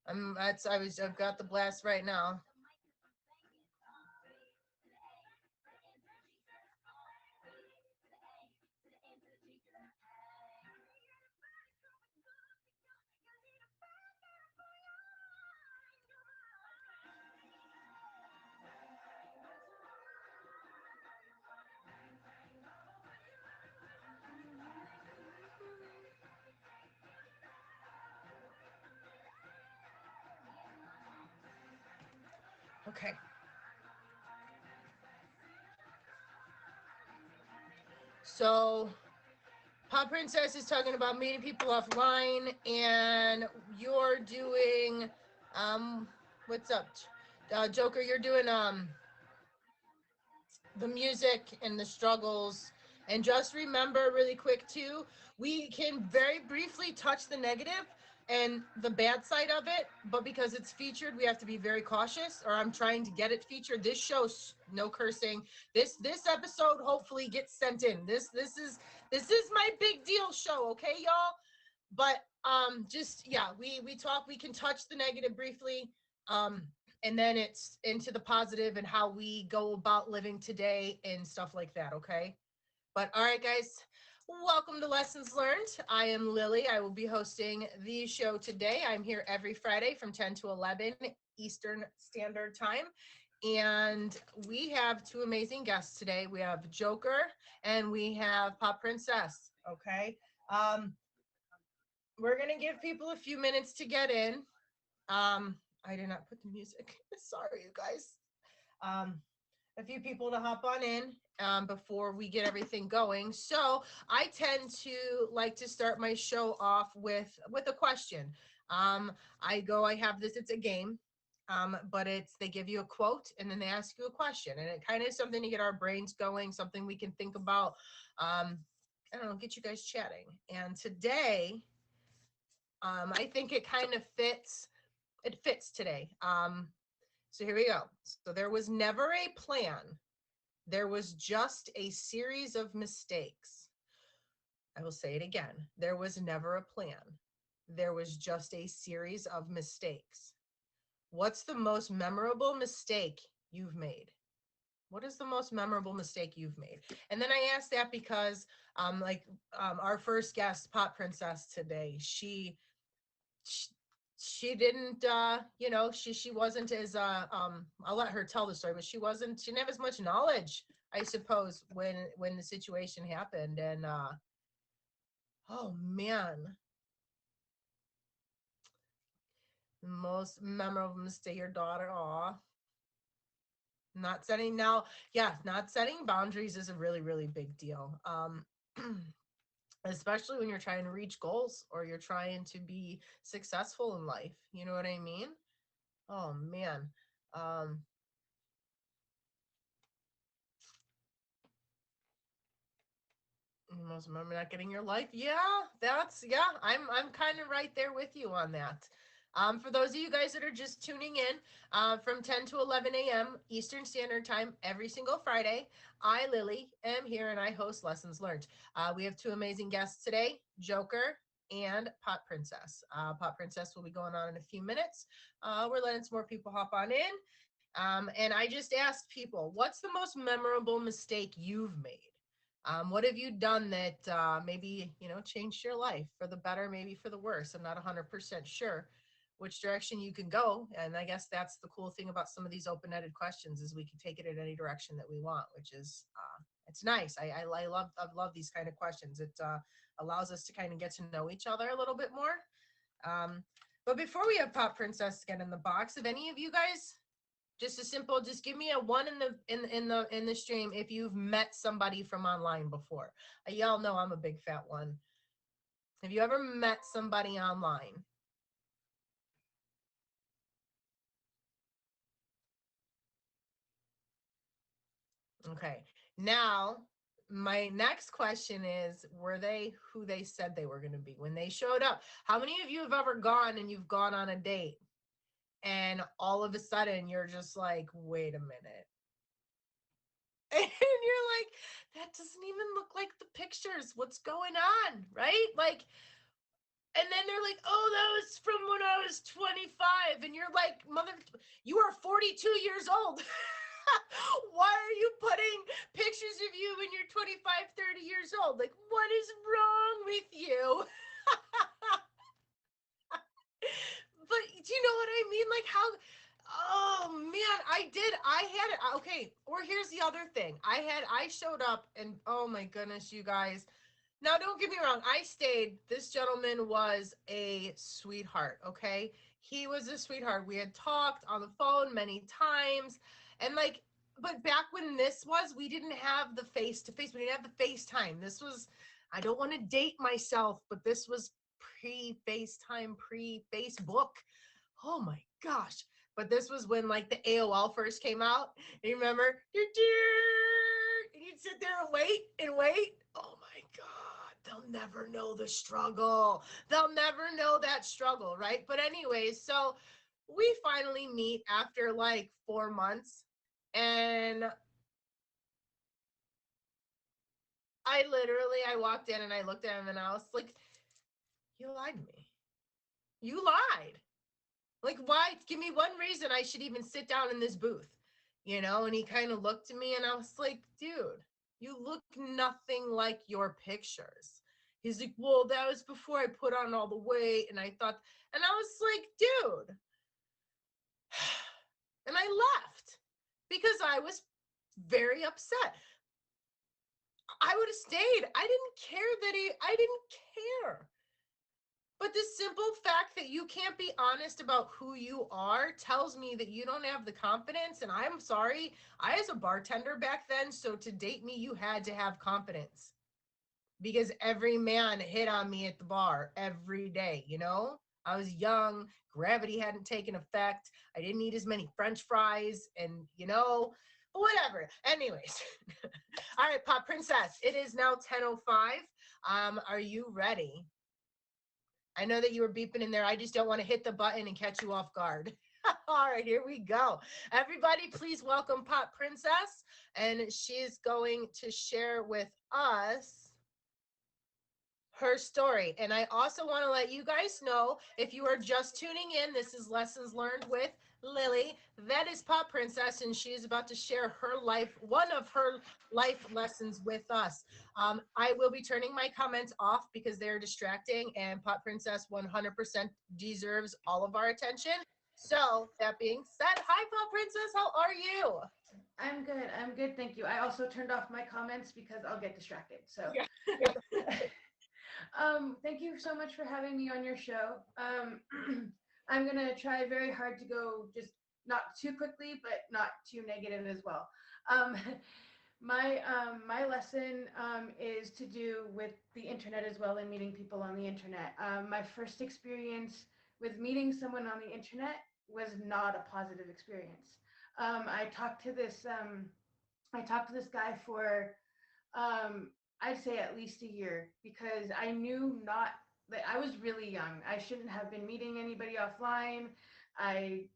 I've got the blast right now. Okay. So Pop Princess is talking about meeting people offline, and you're doing, um, what's up, Joker? You're doing the music and the struggles. And just remember, really quick too, we can very briefly touch the negative and the bad side of it, but because it's featured, we have to be very cautious. Or I'm trying to get it featured. This show's no cursing. This episode hopefully gets sent in. This is my big deal show, okay, y'all? But just yeah, we talk. We can touch the negative briefly. Um, and then it's into the positive and how we go about living today and stuff like that, okay? But all right, guys, welcome to Lessons Learned. I am Lily. I will be hosting the show today. I'm here every Friday from 10 to 11 Eastern Standard Time. And we have two amazing guests today. We have Joker and we have Pop Princess, okay? Um, we're going to give people a few minutes to get in. I did not put the music. Sorry, you guys. Um, a few people to hop on in before we get everything going. So I tend to like to start my show off with a question. Um, I have this. It's a game, but it's they give you a quote and then they ask you a question, and it kind of is something to get our brains going, something we can think about. I don't know, get you guys chatting. And today, I think it kind of fits. It fits today. So here we go. So there was never a plan. There was just a series of mistakes. I will say it again. There was never a plan. There was just a series of mistakes. What's the most memorable mistake you've made? What is the most memorable mistake you've made? And then I asked that because, our first guest, Pop Princess today, she, she didn't she wasn't as I'll let her tell the story, but she didn't have as much knowledge, I suppose, when the situation happened. And oh man, most memorable mistake, your daughter, aw, not setting now yeah, not setting boundaries is a really, really big deal. Especially when you're trying to reach goals or you're trying to be successful in life, you know what I mean? Oh man. um Most remember not getting your life. Yeah, I'm kind of right there with you on that. For those of you guys that are just tuning in, from 10 to 11 a.m. Eastern Standard Time every single Friday, I, Lily, am here and I host Lessons Learned. We have two amazing guests today, Joker and Pop Princess. Pop Princess will be going on in a few minutes. We're letting some more people hop on in. And I just asked people, what's the most memorable mistake you've made? What have you done that maybe, changed your life for the better, maybe for the worse? I'm not 100% sure which direction you can go. And I guess that's the cool thing about some of these open-ended questions is we can take it in any direction that we want, which is, it's nice. I love these kind of questions. It allows us to kind of get to know each other a little bit more. Um, but before we have Pop Princess get in the box, have any of you guys just a simple, just give me a one in the stream if you've met somebody from online before. Y'all know I'm a big fat one. Have you ever met somebody online? Okay. Now, my next question is, were they who they said they were going to be when they showed up? How many of you have ever gone and you've gone on a date and all of a sudden you're just like, wait a minute. And you're like, that doesn't even look like the pictures. What's going on? Right? Like, And then they're like, "Oh, that was from when I was 25." And you're like, "Mother, you are 42 years old." Why are you putting pictures of you when you're 25, 30 years old? Like, what is wrong with you? But do you know what I mean? Like, how, oh man, I had it. Okay, or here's the other thing. I showed up and oh my goodness, you guys. Now, don't get me wrong. I stayed. This gentleman was a sweetheart, okay? He was a sweetheart. We had talked on the phone many times. And like, but back when this was, we didn't have the face to face. We didn't have the FaceTime. This was, I don't want to date myself, but this was pre FaceTime, pre Facebook. Oh my gosh. But this was when like the AOL first came out. You remember? And you'd sit there and wait and wait. Oh my God. They'll never know the struggle. They'll never know that struggle, right? But anyways, so we finally meet after like 4 months. And I walked in and I looked at him and I was like, you lied to me. You lied. Like, why? Give me one reason I should even sit down in this booth, you know? And he kind of looked at me and I was like, dude, you look nothing like your pictures. He's like, well, that was before I put on all the weight. And I thought, and I was like, dude. And I left because I was very upset. I would have stayed. I didn't care. But the simple fact that you can't be honest about who you are tells me that you don't have the confidence. And I'm sorry, I was a bartender back then. So to date me, you had to have confidence because every man hit on me at the bar every day, you know? I was young, gravity hadn't taken effect. I didn't eat as many French fries, and whatever. Anyways, all right, Pop Princess, it is now 10:05. Are you ready? I know that you were beeping in there. I just don't want to hit the button and catch you off guard. All right, here we go. Everybody, please welcome Pop Princess. And she's going to share with us her story. And I also want to let you guys know, if you are just tuning in, this is Lessons Learned with Lily. That is Pop Princess, and she is about to share one of her life lessons with us. I will be turning my comments off because they're distracting, and Pop Princess 100% deserves all of our attention. So, that being said, hi, Pop Princess. How are you? I'm good. I'm good. Thank you. I also turned off my comments because I'll get distracted. So, Yeah. yeah. Thank you so much for having me on your show. I'm going to try very hard to go just not too quickly, but not too negative as well. Um, my lesson is to do with the internet as well and meeting people on the internet. My first experience with meeting someone on the internet was not a positive experience. I talked to this I talked to this guy for um, I'd say at least a year because I knew not that I was really young. I shouldn't have been meeting anybody offline. I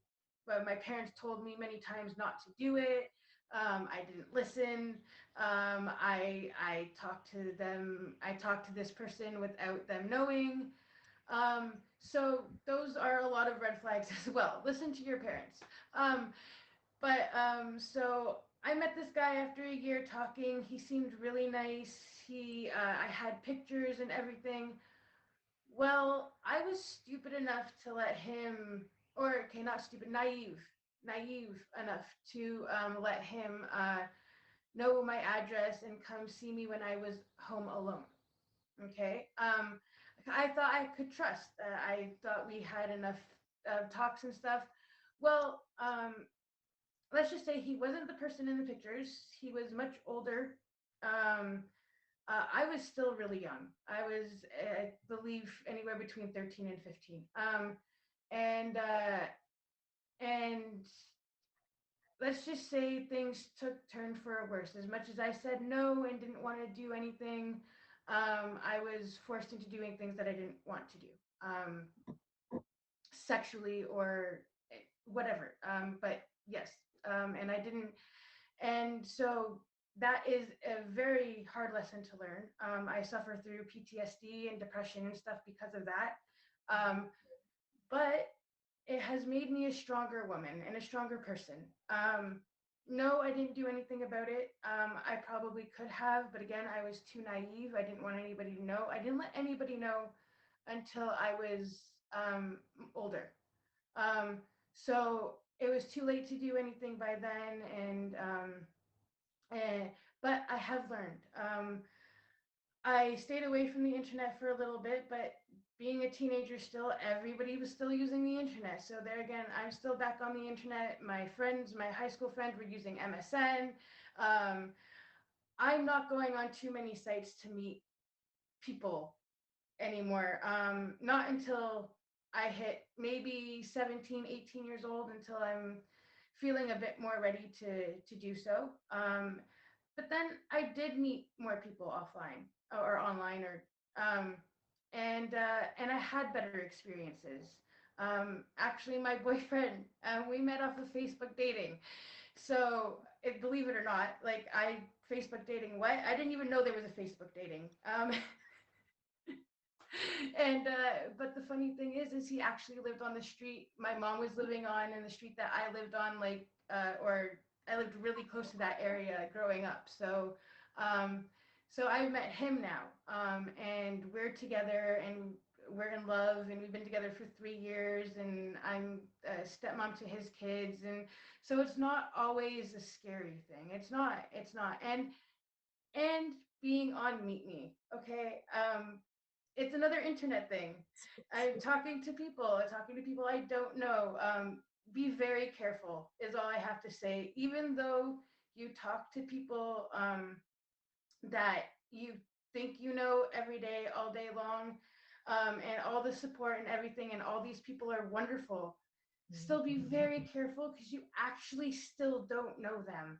But my parents told me many times not to do it. I didn't listen. I talked to them. I talked to this person without them knowing. So those are a lot of red flags as well. Listen to your parents. Um, so I met this guy after a year talking. He seemed really nice. I had pictures and everything. Well, I was stupid enough to let him, or okay, not stupid, naive enough to let him know my address and come see me when I was home alone. Okay. I thought I could trust. I thought we had enough talks and stuff. Well, let's just say he wasn't the person in the pictures. He was much older. Um, I was still really young. I was, I believe, anywhere between 13 and 15. And and let's just say things took turn for a worse. As much as I said no and didn't want to do anything, I was forced into doing things that I didn't want to do, sexually or whatever. But yes, and I didn't. And so that is a very hard lesson to learn. I suffer through PTSD and depression and stuff because of that. Um, but it has made me a stronger woman and a stronger person. No, I didn't do anything about it. I probably could have, but again, I was too naive. I didn't want anybody to know. I didn't let anybody know until I was older. Um, so it was too late to do anything by then, and but I have learned. I stayed away from the internet for a little bit, but being a teenager still, everybody was still using the internet. So there again, I'm still back on the internet. My friends, my high school friends were using MSN. Um, I'm not going on too many sites to meet people anymore. Not until I hit maybe 17, 18 years old, until I'm feeling a bit more ready to do so. But then I did meet more people offline or online, or um, and I had better experiences. Actually, my boyfriend, we met off of Facebook dating. So, believe it or not, like I Facebook dating. What? I didn't even know there was a Facebook dating. And but the funny thing is he actually lived on the street my mom was living on, and the street that I lived on, like or I lived really close to that area growing up. Um so I met him now, and we're together, and we're in love, and we've been together for 3 years, and I'm a stepmom to his kids. And so it's not always a scary thing. It's not. And being on Meet Me, okay? It's another internet thing. I'm talking to people I don't know. Be very careful, is all I have to say. Even though you talk to people that you think you know every day, all day long, and all the support and everything, and all these people are wonderful, still be very careful, because you actually still don't know them.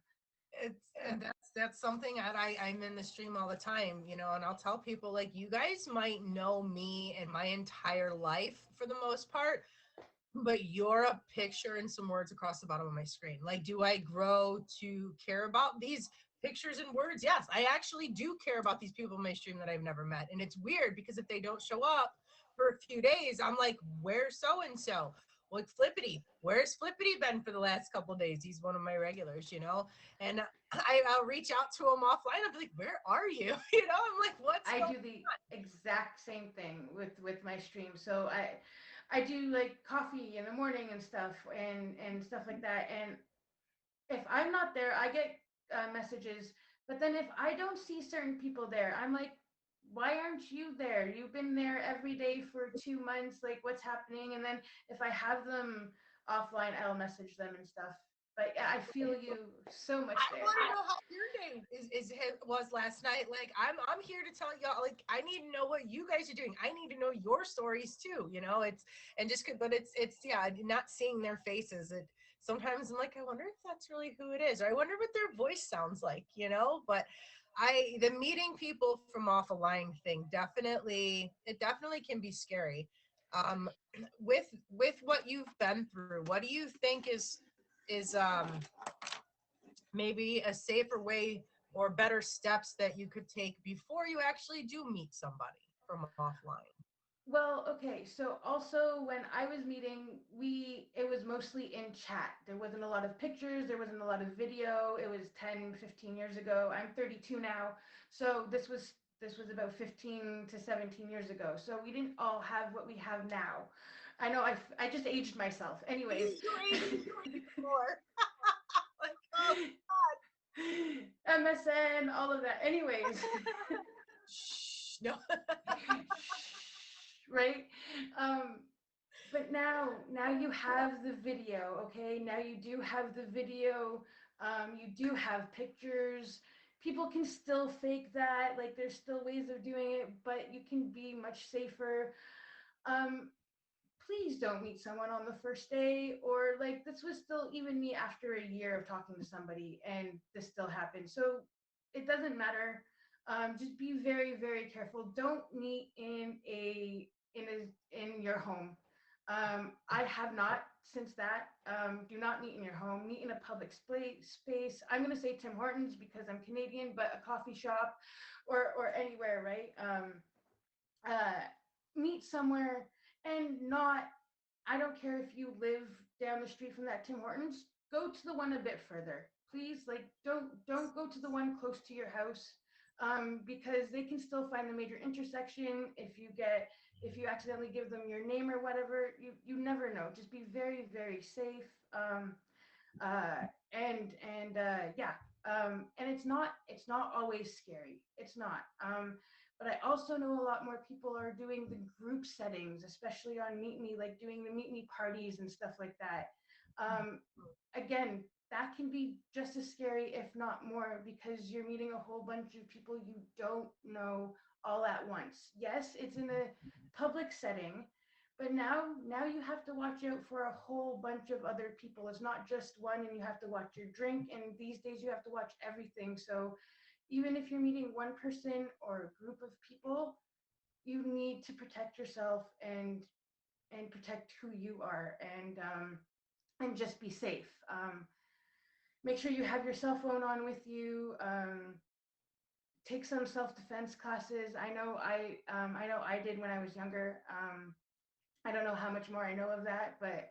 It's and that's something that I'm in the stream all the time, and I'll tell people, like, you guys might know me and my entire life for the most part, but you're a picture and some words across the bottom of my screen. Like, do I grow to care about these pictures and words? Yes, I actually do care about these people in my stream that I've never met. And it's weird because if they don't show up for a few days, I'm like, where's so and so? Like, Flippity, where's Flippity been for the last couple of days? He's one of my regulars. And I'll reach out to him offline. I'll be like, where are you? I'm like, what's I going do the exact same thing with my stream. So I do like coffee in the morning and stuff, and stuff like that. And if I'm not there, I get messages. But then if I don't see certain people there, I'm like, why aren't you there? You've been there every day for 2 months. Like, what's happening? And then if I have them offline, I'll message them and stuff. But yeah, I feel on? you so much I there. want to know how your day was last night. Like, I'm here to tell y'all. Like, I need to know what you guys are doing. I need to know your stories too. It's and just but it's yeah, not seeing their faces. It sometimes I'm like, I wonder if that's really who it is, or I wonder what their voice sounds like. But the meeting people from off a line thing, definitely can be scary. Um, with what you've been through, what do you think is maybe a safer way or better steps that you could take before you actually do meet somebody from offline? Well, okay. So also when I was meeting, it was mostly in chat. There wasn't a lot of pictures, there wasn't a lot of video. It was 10, 15 years ago. I'm 32 now. So this was about 15 to 17 years ago. So we didn't all have what we have now. I know I just aged myself. Anyways, You age more. Like, oh, MSN, all of that. Anyways, shh, no. right? Um, but now you have the video. Okay, now you do have the video. You do have pictures. People can still fake that. Like, there's still ways of doing it, but you can be much safer. um Please don't meet someone on the first day, or like, this was still even me after a year of talking to somebody, and this still happened. So it doesn't matter. Just be very, very careful. Don't meet in your home. I have not since that. Do not meet in your home. Meet in a public space. I'm going to say Tim Hortons because I'm Canadian, but a coffee shop or anywhere, right? Uh, Meet somewhere and not. I don't care if you live down the street from that Tim Hortons. Go to the one a bit further, please. Like, don't go to the one close to your house, because they can still find the major intersection. If you accidentally give them your name or whatever, you never know. Just be very safe. Uh, yeah, and it's not always scary. It's not. But I also know a lot more people are doing the group settings, especially on Meet Me, like doing the Meet Me parties and stuff like that. Um, Again, that can be just as scary, if not more, because you're meeting a whole bunch of people you don't know all at once. Yes, it's in a public setting, but now you have to watch out for a whole bunch of other people. It's not just one, and you have to watch your drink, and these days you have to watch everything. So even if you're meeting one person or a group of people, you need to protect yourself and protect who you are, and just be safe. Make sure you have your cell phone on with you. Take some self-defense classes. I know I did when I was younger. I don't know how much more I know of that, but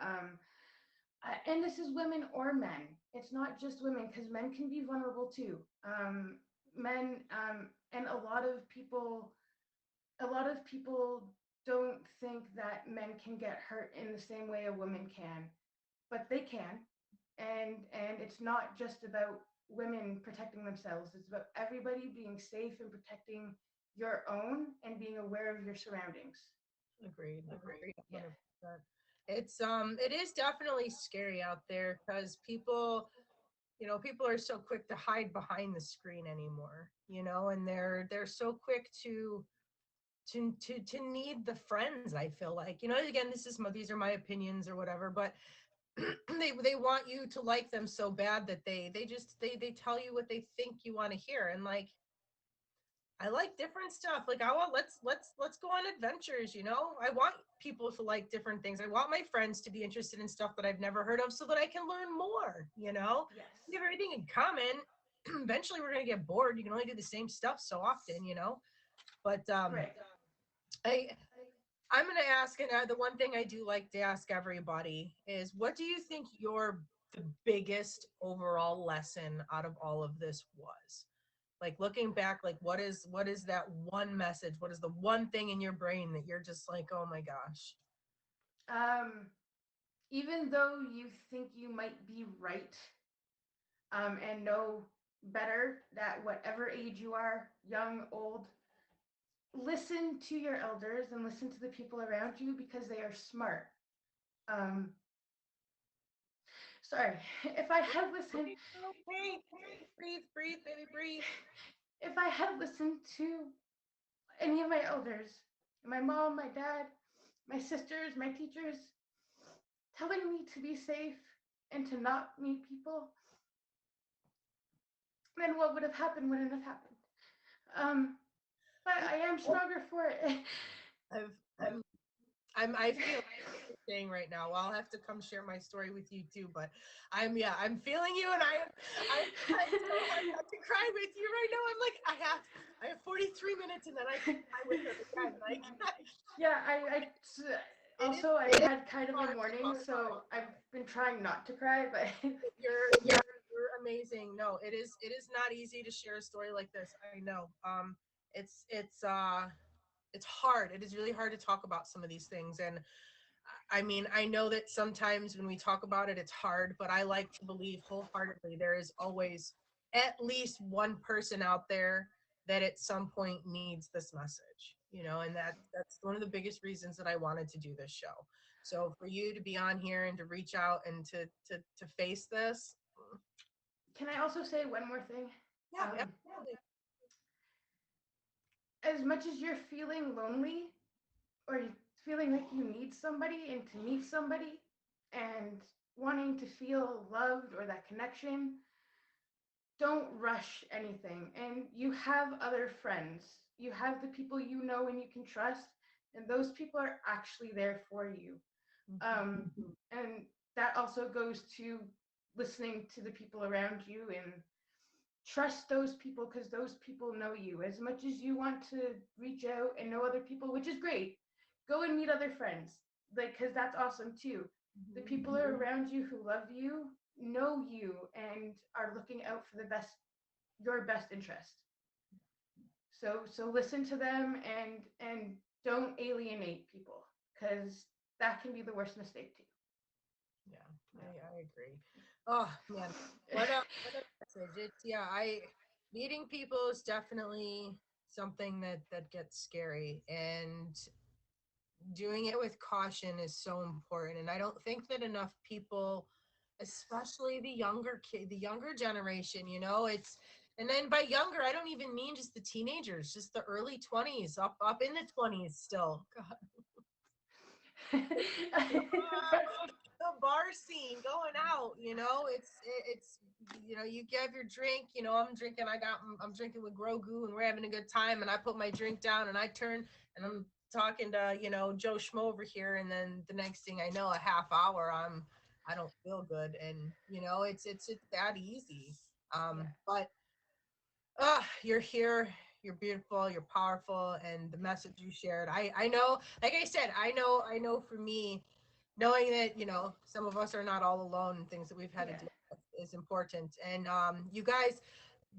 and this is women or men. It's not just women, because men can be vulnerable too. Men, and a lot of people don't think that men can get hurt in the same way a woman can, but they can. And it's not just about women protecting themselves. It's about everybody being safe and protecting your own and being aware of your surroundings. Agreed. Agreed. Yeah. 100%. It is definitely scary out there because people, people are so quick to hide behind the screen anymore, and they're so quick to need the friends. I feel like, again, these are my opinions or whatever, but they want you to like them so bad that they tell you what they think you want to hear. And like, I like different stuff. Like, I want let's go on adventures, I want people to like different things. I want my friends to be interested in stuff that I've never heard of so that I can learn more. Yes. We have everything in common. Eventually we're gonna get bored. You can only do the same stuff so often. But Right. I I'm gonna ask, and the one thing I do like to ask everybody is, what do you think your the biggest overall lesson out of all of this was? Like, looking back, like, what is that one message? What is the one thing in your brain that you're just like, oh my gosh? Um, Even though you think you might be right, and know better, that whatever age you are, young, old, listen to your elders and listen to the people around you, because they are smart. Um, Sorry, if I had listened, Okay, breathe, breathe, baby, breathe. if I had listened to any of my elders, my mom, my dad, my sisters, my teachers, telling me to be safe and to not meet people, then what would have happened wouldn't have happened. Um, but I am stronger for it. I've, I'm I feel what you're saying right now. Well, I'll have to come share my story with you too. But I'm feeling you, and I'm trying so hard not to cry with you right now. I'm like, I have 43 minutes, and then I can cry with her again. Like, Yeah, it is also I've had kind of a hard to morning, talk so I've been trying not to cry, but you're amazing. No, it is not easy to share a story like this. I know. It's hard. It is really hard to talk about some of these things. And I mean, I know that sometimes when we talk about it, it's hard, but I like to believe wholeheartedly there is always at least one person out there that at some point needs this message, and that's one of the biggest reasons that I wanted to do this show. So for you to be on here and to reach out and to face this, can I also say one more thing? yeah, Um, absolutely. as much as you're feeling lonely, or feeling like you need somebody and to meet somebody, and wanting to feel loved or that connection, don't rush anything. And you have other friends. You have the people you know and you can trust, and those people are actually there for you. um, and that also goes to listening to the people around you and trust those people because those people know you as much as you want to reach out and know other people, which is great. Go and meet other friends, like, because that's awesome too. The people are around you who love you, know you, and are looking out for the best, your best interest. So listen to them and don't alienate people because that can be the worst mistake too. Yeah, I agree. Oh man, what a message. It's yeah, I meeting people is definitely something that gets scary, and doing it with caution is so important. And I don't think that enough people, especially the younger generation, it's, and then by younger I don't even mean just the teenagers, just the early 20s, up in the 20s still. God. The bar scene going out, it's you have your drink, I'm drinking with Grogu and we're having a good time, and I put my drink down and I turn and I'm talking to Joe Schmo over here, and then the next thing I know, a half hour, I don't feel good, and it's that easy. Yeah, But you're here, you're beautiful, you're powerful, and the message you shared, I know, like I said, I know for me, knowing that some of us are not all alone, and things that we've had to yeah, deal with is important. And you guys,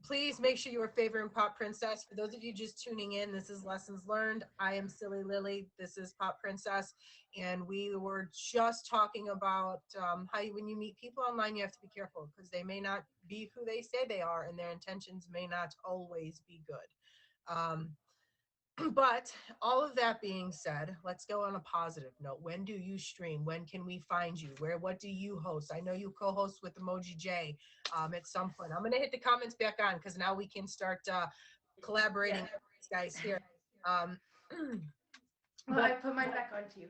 please make sure you are favoring Pop Princess. For those of you just tuning in, this is Lessons Learned. I am Silly Lily. This is Pop Princess. And we were just talking about how when you meet people online, you have to be careful because they may not be who they say they are, and their intentions may not always be good. But all of that being said, let's go on a positive note. When do you stream? When can we find you? What do you host? I know you co-host with Emoji J at some point. I'm going to hit the comments back on because now we can start collaborating yeah. with these guys here. Um, Well, I but put mine back on too.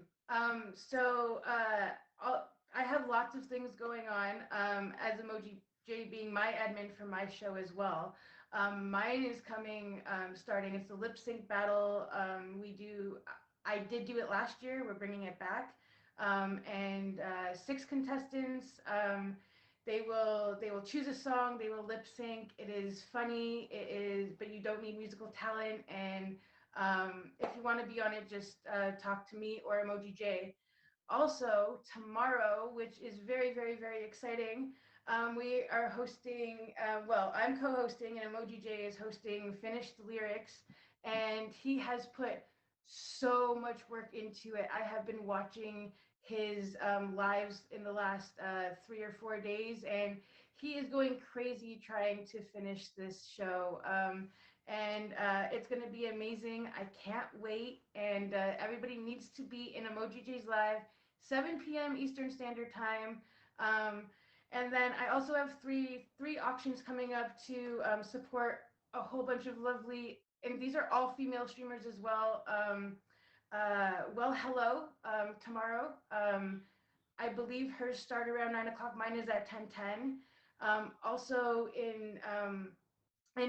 I have lots of things going on. As Emoji J being my admin for my show as well. Mine is coming, starting. It's the lip sync battle. I did do it last year. We're bringing it back, and 6 contestants. They will choose a song. They will lip sync. It is funny. It is, but you don't need musical talent. And if you want to be on it, just talk to me or Emoji J. Also, tomorrow, which is very, very, very exciting, we are hosting, well, I'm co hosting, and Emoji J is hosting Finish the Lyrics. And he has put so much work into it. I have been watching his lives in the last 3 or 4 days, and he is going crazy trying to finish this show. And it's going to be amazing. I can't wait. And everybody needs to be in Emoji J's live, 7 p.m. Eastern Standard Time. Um, and then I also have three auctions coming up to support a whole bunch of lovely, and these are all female streamers as well. Well, hello, tomorrow. I believe hers start around 9 o'clock. Mine is at 10:10. Also in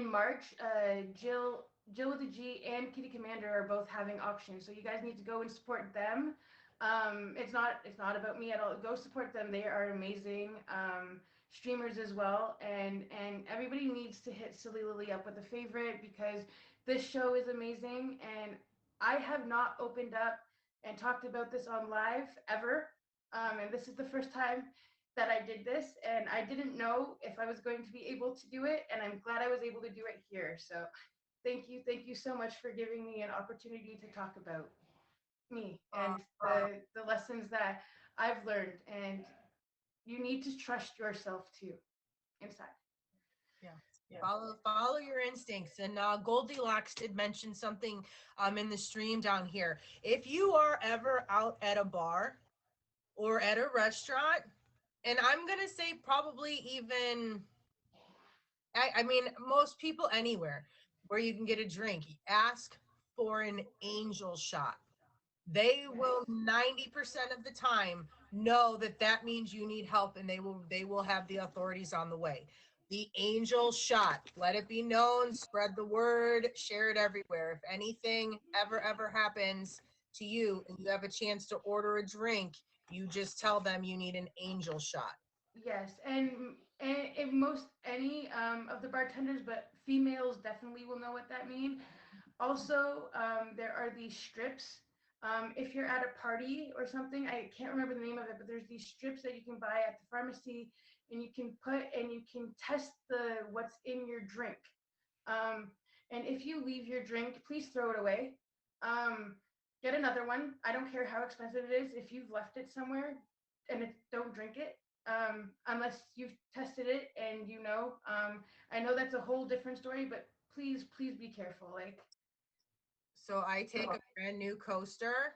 March, Jill with a G and Kitty Commander are both having auctions, so you guys need to go and support them. It's not about me at all. Go support them. They are amazing streamers as well, and everybody needs to hit Silly Lily up with a favorite because this show is amazing. And I have not opened up and talked about this on live ever, and this is the first time that I did this, and I didn't know if I was going to be able to do it, and I'm glad I was able to do it here. So thank you so much for giving me an opportunity to talk about me uh, and the lessons that I've learned. And you need to trust yourself too inside. yeah. Yeah. Follow your instincts. And Goldilocks did mention something in the stream down here. If you are ever out at a bar or at a restaurant, and I'm gonna say probably even, I mean, most people anywhere where you can get a drink, ask for an angel shot. They Yes. will 90% of the time know that that means you need help, and they will have the authorities on the way. The angel shot, let it be known, spread the word, share it everywhere. If anything ever happens to you and you have a chance to order a drink, You just tell them you need an angel shot. Yes, and if most any of the bartenders, but females definitely will know what that means. Also, there are these strips. If you're at a party or something, I can't remember the name of it, but there's these strips that you can buy at the pharmacy, and you can put and you can test the what's in your drink. Um, and if you leave your drink, please throw it away. Um, get another one. I don't care how expensive it is. If you've left it somewhere, and don't drink it unless you've tested it and you know. I know that's a whole different story, but please be careful. Like, So I take a brand new coaster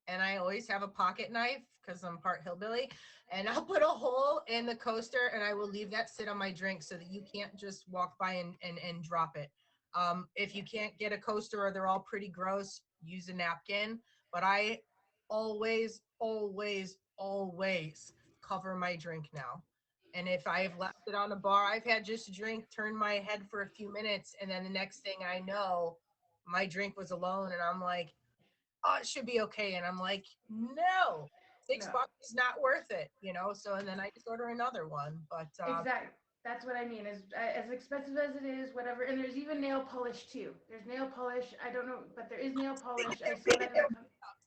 and I always have a pocket knife because I'm part hillbilly. And I'll put a hole in the coaster and I will leave that sit on my drink so that you can't just walk by and drop it. If you can't get a coaster or they're all pretty gross, use a napkin. But I always cover my drink now. And if I've left it on a bar, I've had just a drink, turn my head for a few minutes, and then the next thing I know, my drink was alone, and I'm like, oh, it should be okay. And I'm like, no, six no, bucks is not worth it, you know? So, and then I just order another one. But exactly. That's what I mean. As expensive as it is, whatever. And there's even nail polish too. There's nail polish. I don't know, but there is nail polish. I saw that in the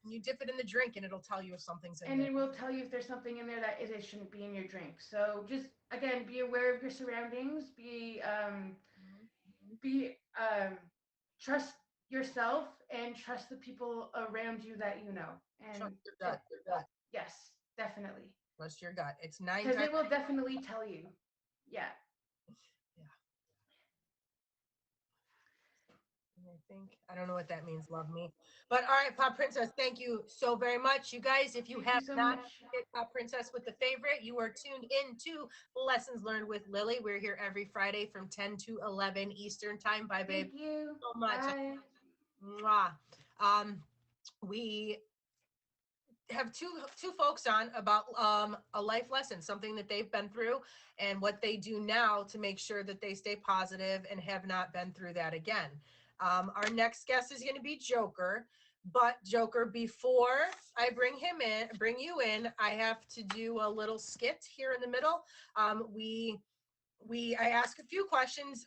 you dip it in the drink and it'll tell you if something's in and there. it will tell you if there's something in there that it shouldn't be in your drink. So just again, be aware of your surroundings. Be trust yourself and trust the people around you that you know. And Trust your it, gut. Your gut. yes, definitely, Trust your gut. It's nine because times. it will definitely tell you. Yeah. Yeah. I think I don't know what that means. Love me, but all right, Pop Princess. Thank you so very much, you guys. If you Thank you have so not much. hit Pop Princess with the favorite, you are tuned in to Lessons Learned with Lily. We're here every Friday from 10 to 11 Eastern time. Bye, babe. Thank you. So much. Bye. Mwah. We have two folks on about a life lesson, something that they've been through, and what they do now to make sure that they stay positive and have not been through that again. Our next guest is going to be Joker, but Joker, before I bring you in, I have to do a little skit here in the middle. We I ask a few questions.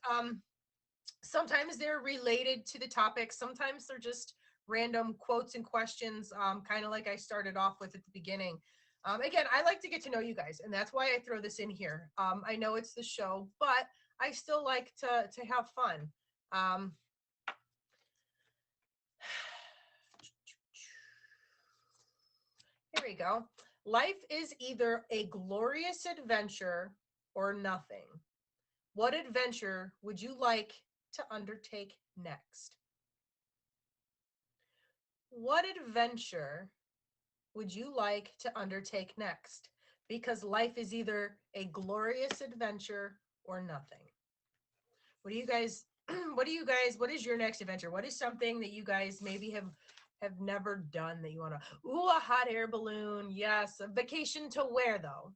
Sometimes they're related to the topic, sometimes they're just random quotes and questions, kind of like I started off with at the beginning. Again, I like to get to know you guys, and that's why I throw this in here. I know it's the show, but I still like to have fun. um, Here we go. Life is either a glorious adventure or nothing. What adventure would you like to undertake next? What adventure would you like to undertake next? Because life is either a glorious adventure or nothing. What do you guys what is your next adventure? What is something that you guys maybe have never done that you want to? Ooh, a hot air balloon. Yes. A vacation to where though?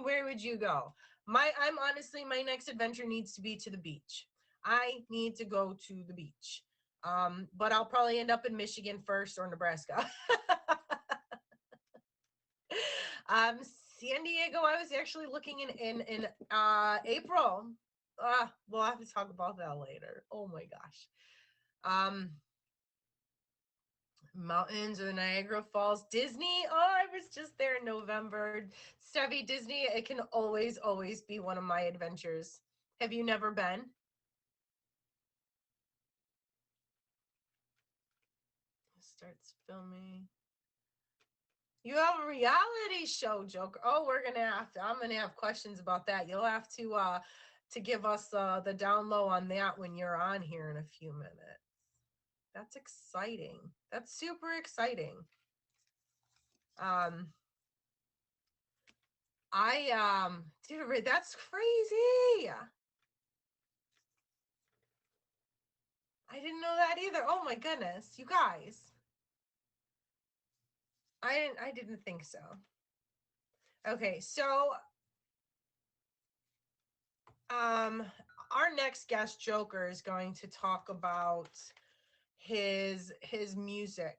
Where would you go? I'm honestly, my next adventure needs to be to the beach. I need to go to the beach. But I'll probably end up in Michigan first or Nebraska. um, San Diego, I was actually looking in April. We'll have to talk about that later. Oh my gosh. Um, Mountains or the Niagara Falls, Disney. Oh, I was just there in November. Steffi, Disney, it can always be one of my adventures. Have you never been? Starts filming. You have a reality show, Joker. Oh, I'm gonna have questions about that. You'll have to give us the down low on that when you're on here in a few minutes. That's exciting. That's super exciting. Um, dude, that's crazy. I didn't know that either. Oh my goodness, you guys. I didn't think so. Okay, so um our next guest Joker is going to talk about his music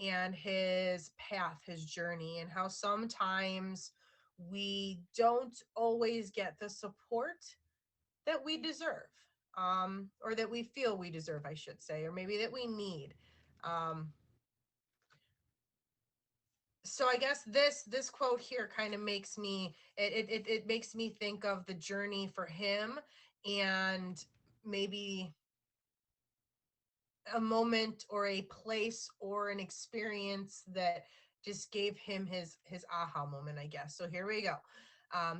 and his path, his journey, and how sometimes we don't always get the support that we deserve, or that we feel we deserve, I should say, or maybe that we need. Um, so I guess this quote here kind of makes me it makes me think of the journey for him, and maybe a moment or a place or an experience that just gave him his aha moment, I guess. So here we go.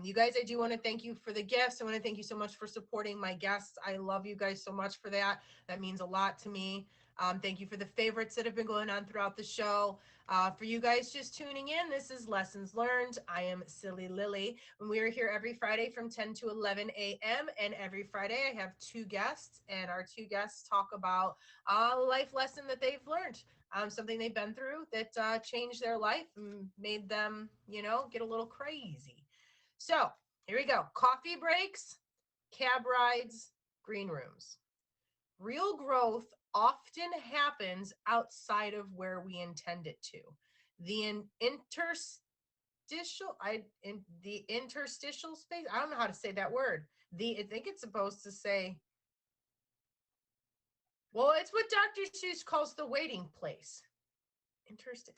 You guys, I do want to thank you for the gifts. I want to thank you so much for supporting my guests. I love you guys so much for that. That means a lot to me. Thank you for the favorites that have been going on throughout the show. For you guys just tuning in, this is Lessons Learned. I am Silly Lily, and we are here every Friday from 10 to 11 a.m. And every Friday, I have two guests, and our two guests talk about a life lesson that they've learned, something they've been through that changed their life and made them, get a little crazy. So here we go. Coffee breaks, cab rides, green rooms. Real growth often happens outside of where we intend it to. The the interstitial space. I don't know how to say that word. I think it's supposed to say, well, it's what Dr. Seuss calls the waiting place. Interesting.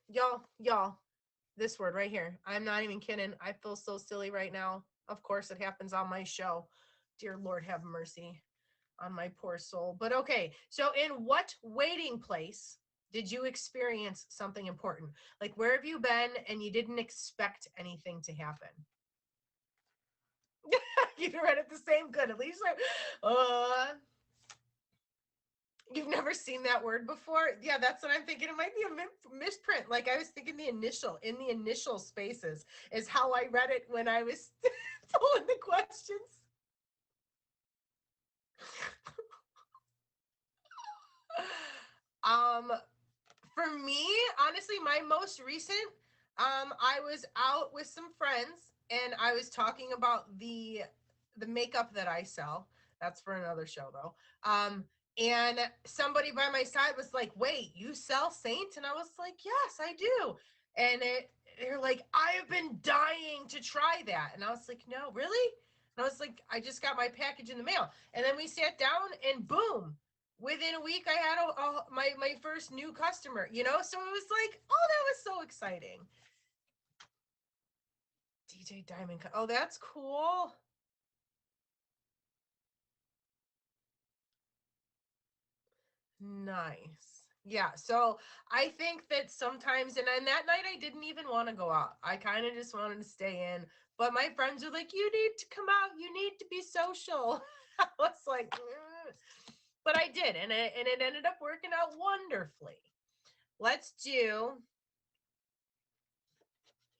Y'all, this word right here. I'm not even kidding. I feel so silly right now. Of course, it happens on my show. Dear Lord, have mercy on my poor soul. But okay, so in what waiting place did you experience something important? Like, where have you been and you didn't expect anything to happen? You read it the same. Good. At least, you've never seen that word before? Yeah, that's what I'm thinking. It might be a misprint. Like, I was thinking in the initial spaces is how I read it when I was pulling the questions. um, for me, honestly, my most recent, I was out with some friends and I was talking about the makeup that I sell. That's for another show though. And somebody by my side was like, "Wait, you sell Saint?" And I was like, "Yes, I do." And they're like, "I have been dying to try that." And I was like, "No, really?" And I was like, "I just got my package in the mail." And then we sat down and boom, within a week I had my first new customer, so it was like, oh, that was so exciting. DJ Diamond, oh, that's cool. Nice. Yeah, so I think that sometimes, and on that night I didn't even want to go out, I kind of just wanted to stay in, but my friends were like, you need to come out, you need to be social. I was like, "Mm." But I did, and it ended up working out wonderfully. Let's do,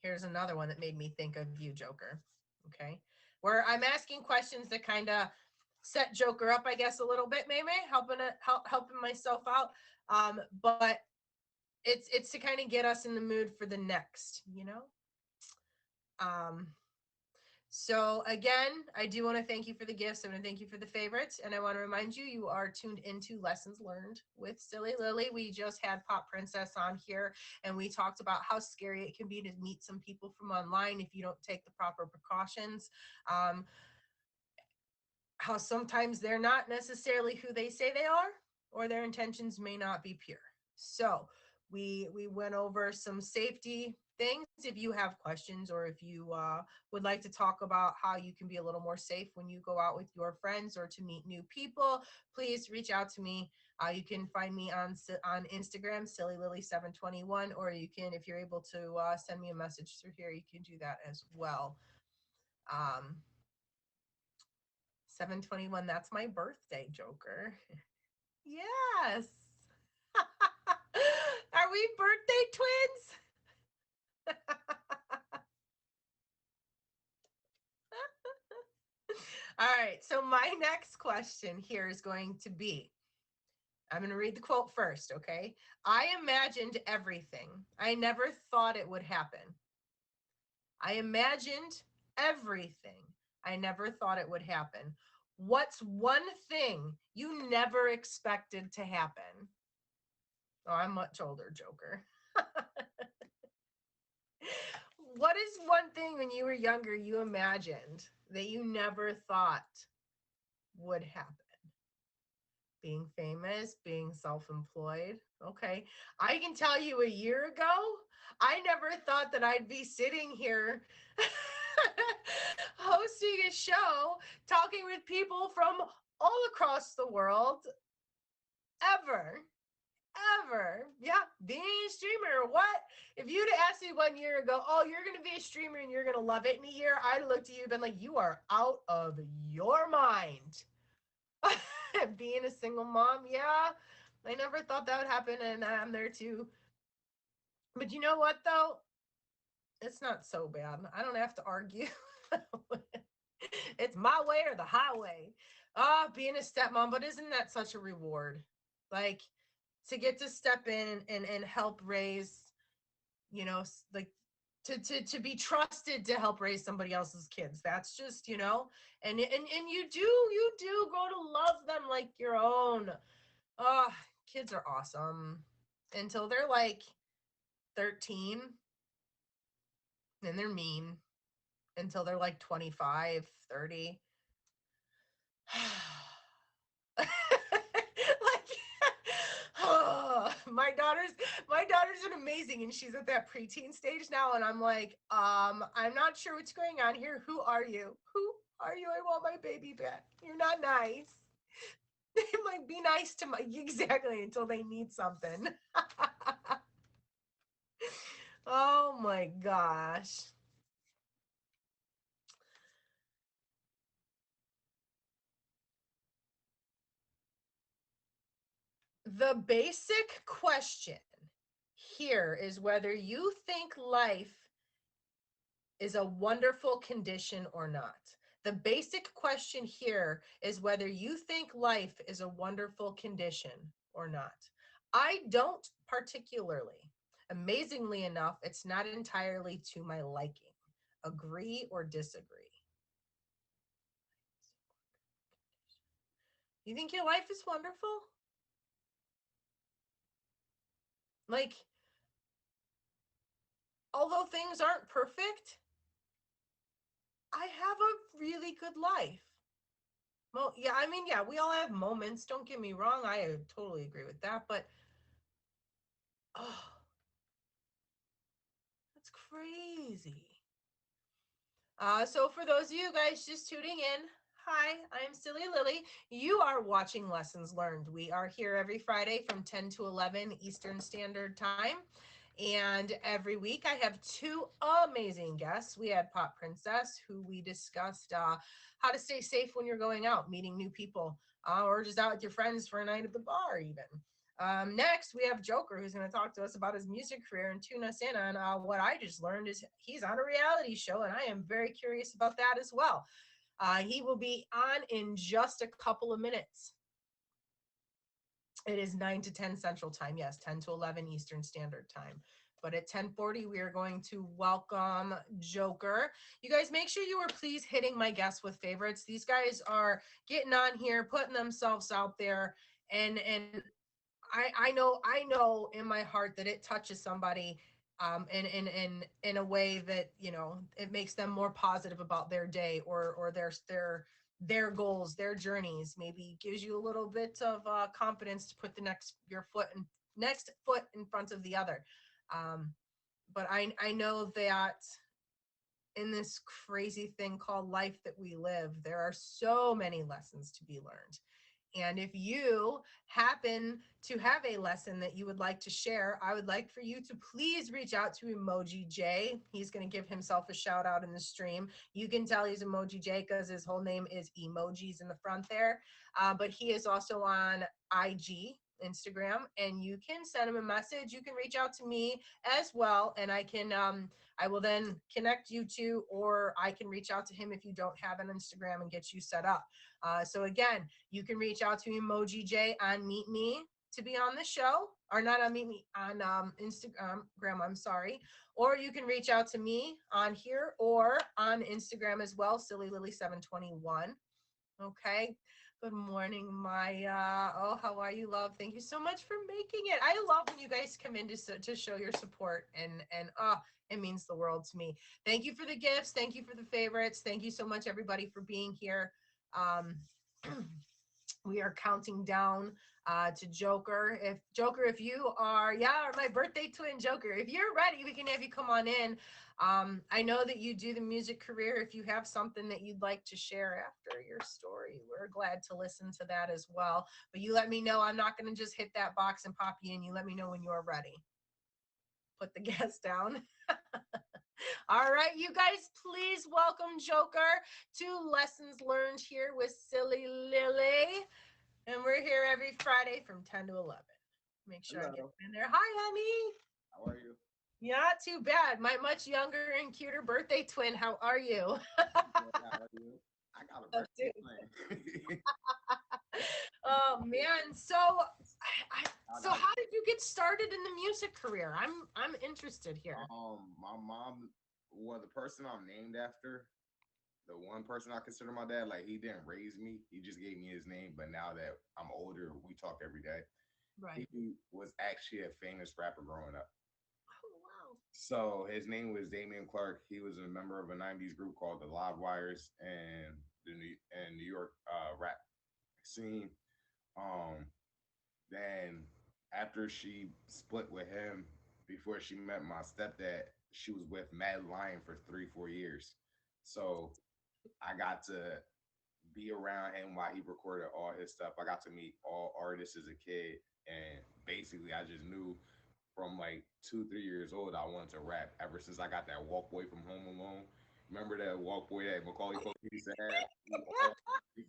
here's another one that made me think of you, Joker. Okay. Where I'm asking questions that kind of set Joker up, I guess, a little bit, maybe helping myself out. But it's to kind of get us in the mood for the next. Um, so again, I do want to thank you for the gifts. I want to thank you for the favorites. And I want to remind you, you are tuned into Lessons Learned with Silly Lily. We just had Pop Princess on here and we talked about how scary it can be to meet some people from online if you don't take the proper precautions. How sometimes they're not necessarily who they say they are, or their intentions may not be pure. So we went over some safety things. If you have questions, or if you would like to talk about how you can be a little more safe when you go out with your friends or to meet new people, please reach out to me. You can find me on Instagram, SillyLily721, or you can, if you're able to send me a message through here, you can do that as well. um, 721, that's my birthday, Joker. Yes. Are we birthday twins? All right. So my next question here is going to be, I'm going to read the quote first, okay? I imagined everything. I never thought it would happen. I imagined everything. I never thought it would happen. What's one thing you never expected to happen? Oh, I'm much older, Joker. What is one thing when you were younger you imagined that you never thought would happen? Being famous, being self employed. Okay. I can tell you a year ago, I never thought that I'd be sitting here hosting a show, talking with people from all across the world, ever. Ever. Yeah, being a streamer. What? If you'd asked me 1 year ago, oh, you're going to be a streamer and you're going to love it in a year, I'd looked at you and been like, you are out of your mind. Being a single mom, yeah, I never thought that would happen, and I'm there too. But you know what, though? It's not so bad. I don't have to argue. It's my way or the highway. Being a stepmom, but isn't that such a reward? Like, to get to step in and help raise, like, to be trusted to help raise somebody else's kids. That's just, and you do grow to love them like your own. Oh, kids are awesome until they're like 13, and they're mean until they're like 25, 30. Like, oh, my daughter's an amazing, and she's at that preteen stage now, and I'm like, I'm not sure what's going on here. Who are you? Who are you? I want my baby back. You're not nice. They might be nice to my exactly until they need something. Oh my gosh. The basic question here is whether you think life is a wonderful condition or not. The basic question here is whether you think life is a wonderful condition or not. I don't particularly. Amazingly enough, it's not entirely to my liking. Agree or disagree? You think your life is wonderful? Like, although things aren't perfect, I have a really good life. Well, yeah, I mean, yeah, we all have moments. Don't get me wrong. I totally agree with that. But, oh, that's crazy. So for those of you guys just tuning in, hi, I'm Silly Lily. You are watching Lessons Learned. We are here every Friday from 10 to 11 Eastern Standard Time. And every week I have two amazing guests. We had Pop Princess, who we discussed how to stay safe when you're going out, meeting new people, or just out with your friends for a night at the bar, even. Next, we have Joker, who's going to talk to us about his music career and tune us in on what I just learned is he's on a reality show, and I am very curious about that as well. He will be on in just a couple of minutes. It is 9 to 10 Central Time. Yes, 10 to 11 Eastern Standard Time. But at 10:40, we are going to welcome Joker. You guys, make sure you are please hitting my guests with favorites. These guys are getting on here, putting themselves out there, and I know in my heart that it touches somebody in a way that it makes them more positive about their day or their goals, their journeys. Maybe gives you a little bit of confidence to put your next foot in front of the other. Um, but I know that in this crazy thing called life that we live, there are so many lessons to be learned. And if you happen to have a lesson that you would like to share, I would like for you to please reach out to Emoji J. He's going to give himself a shout out in the stream. You can tell he's Emoji J because his whole name is emojis in the front there. But he is also on IG, Instagram, and you can send him a message. You can reach out to me as well, and I will then connect you to, or I can reach out to him if you don't have an Instagram and get you set up. So again, you can reach out to Emoji J on Meet Me to be on the show, or not on Meet Me, on Instagram, I'm sorry. Or you can reach out to me on here or on Instagram as well, Silly Lily 721. Okay. Good morning, Maya. Oh, how are you, love? Thank you so much for making it. I love when you guys come in to show your support, and it means the world to me. Thank you for the gifts. Thank you for the favorites. Thank you so much, everybody, for being here. Um, we are counting down to Joker. If you are, yeah, my birthday twin Joker, if you're ready, we can have you come on in. I know that you do the music career. If you have something that you'd like to share after your story, we're glad to listen to that as well. But you let me know. I'm not going to just hit that box and pop you in. You let me know when you're ready. Put the gas down. All right, you guys, please welcome Joker to Lessons Learned here with Silly Lily. And we're here every Friday from 10 to 11. Make sure I get Hello. in there. Hi, honey. How are you? Not too bad. My much younger and cuter birthday twin. How are you? I'm good. How are you? I got a Oh, birthday dude. plan. Oh man. So Shout out. how did you get started in the music career? I'm interested here. My mom, well, the person I'm named after, the one person I consider my dad, like he didn't raise me. He just gave me his name. But now that I'm older, we talk every day. Right. He was actually a famous rapper growing up. Oh wow. So his name was Damian Clark. He was a member of a '90s group called the Live Wires and New York rap scene. Um, Then after she split with him, before she met my stepdad, she was with Mad Lion for 3, 4 years. So I got to be around him while he recorded all his stuff. I got to meet all artists as a kid, and basically I just knew from like 2, 3 years old I wanted to rap. Ever since I got that Walkboy from Home Alone. Remember that Walkboy that Macaulay Culkin used to have? We all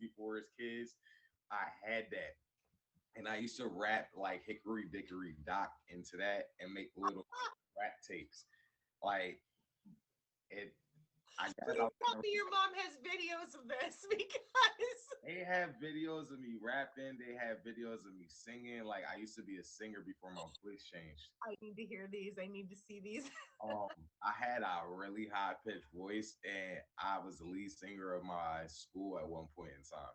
before his kids. I had that, and I used to rap like Hickory Dickory Dock into that and make little rap tapes. Like it, I guess I Please was tell gonna, me your mom has videos of this because they have videos of me rapping. They have videos of me singing. Like I used to be a singer before my voice changed. I need to hear these. I need to see these. Um, I had a really high pitched voice, and I was the lead singer of my school at one point in time.